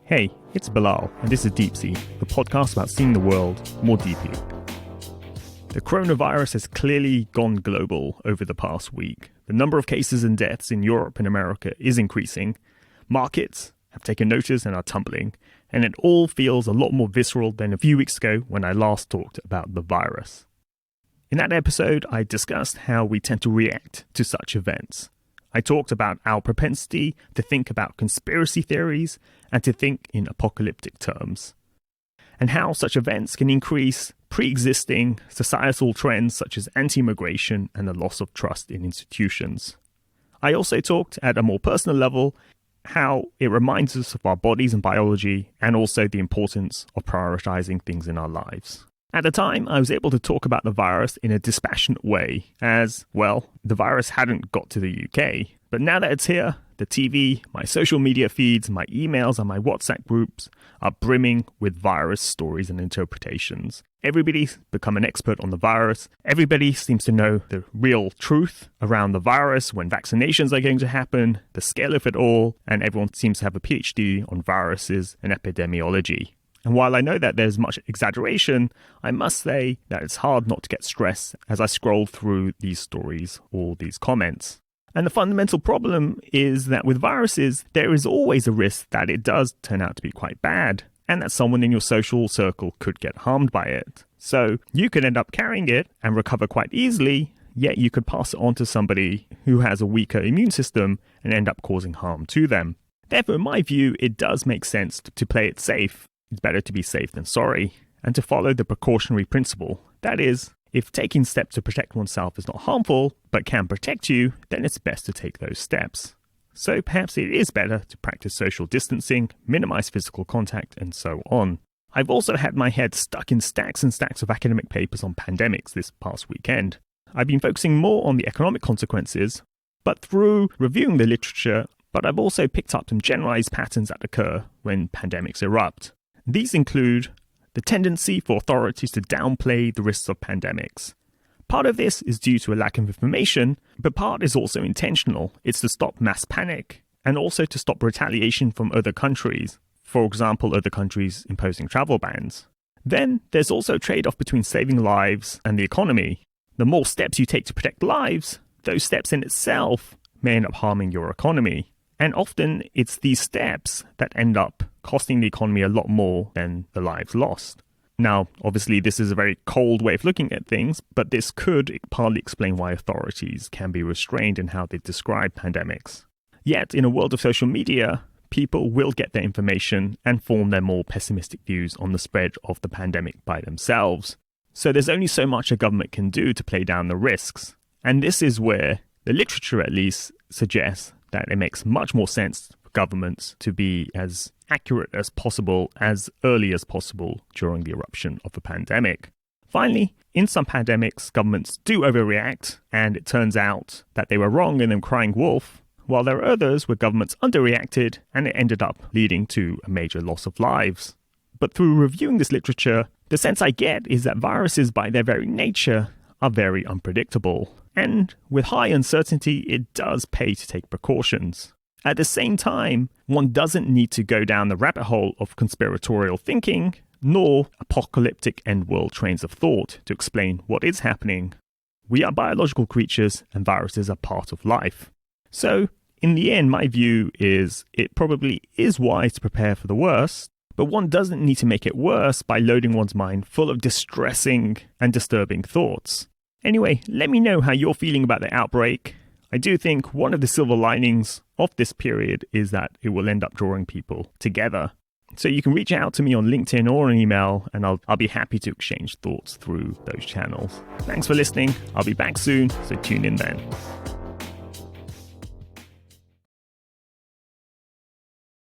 Hey, it's Bilal, and this is Deep Sea, the podcast about seeing the world more deeply. The coronavirus has clearly gone global over the past week. The number of cases and deaths in Europe and America is increasing. Markets have taken notice and are tumbling, and it all feels a lot more visceral than a few weeks ago when I last talked about the virus. In that episode, I discussed how we tend to react to such events. I talked about our propensity to think about conspiracy theories and to think in apocalyptic terms, and how such events can increase pre-existing societal trends such as anti-immigration and the loss of trust in institutions. I also talked at a more personal level how it reminds us of our bodies and biology, and also the importance of prioritizing things in our lives. At the time, I was able to talk about the virus in a dispassionate way, as, well, the virus hadn't got to the UK. But now that it's here, the TV, my social media feeds, my emails, and my WhatsApp groups are brimming with virus stories and interpretations. Everybody's become an expert on the virus. Everybody seems to know the real truth around the virus, when vaccinations are going to happen, the scale of it all, and everyone seems to have a PhD on viruses and epidemiology. And while I know that there's much exaggeration, I must say that it's hard not to get stressed as I scroll through these stories or these comments. And the fundamental problem is that with viruses, there is always a risk that it does turn out to be quite bad, and that someone in your social circle could get harmed by it. So you could end up carrying it and recover quite easily, yet you could pass it on to somebody who has a weaker immune system and end up causing harm to them. Therefore, in my view, it does make sense to play it safe. It's better to be safe than sorry, and to follow the precautionary principle. That is, if taking steps to protect oneself is not harmful, but can protect you, then it's best to take those steps. So perhaps it is better to practice social distancing, minimize physical contact, and so on. I've also had my head stuck in stacks and stacks of academic papers on pandemics this past weekend. I've been focusing more on the economic consequences, but through reviewing the literature, but I've also picked up some generalized patterns that occur when pandemics erupt. These include the tendency for authorities to downplay the risks of pandemics. Part of this is due to a lack of information, but part is also intentional. It's to stop mass panic and also to stop retaliation from other countries. For example, other countries imposing travel bans. Then there's also a trade-off between saving lives and the economy. The more steps you take to protect lives, those steps in itself may end up harming your economy. And often it's these steps that end up costing the economy a lot more than the lives lost. Now, obviously, this is a very cold way of looking at things, but this could partly explain why authorities can be restrained in how they describe pandemics. Yet, in a world of social media, people will get their information and form their more pessimistic views on the spread of the pandemic by themselves. So there's only so much a government can do to play down the risks. And this is where the literature, at least, suggests that it makes much more sense for governments to be as accurate as possible, as early as possible during the eruption of a pandemic. Finally, in some pandemics, governments do overreact, and it turns out that they were wrong in them crying wolf, while there are others where governments underreacted, and it ended up leading to a major loss of lives. But through reviewing this literature, the sense I get is that viruses by their very nature are very unpredictable. And with high uncertainty, it does pay to take precautions. At the same time, one doesn't need to go down the rabbit hole of conspiratorial thinking, nor apocalyptic end-world trains of thought to explain what is happening. We are biological creatures, and viruses are part of life. So, in the end, my view is it probably is wise to prepare for the worst, but one doesn't need to make it worse by loading one's mind full of distressing and disturbing thoughts. Anyway, let me know how you're feeling about the outbreak. I do think one of the silver linings of this period is that it will end up drawing people together. So you can reach out to me on LinkedIn or an email, and I'll be happy to exchange thoughts through those channels. Thanks for listening. I'll be back soon, so tune in then.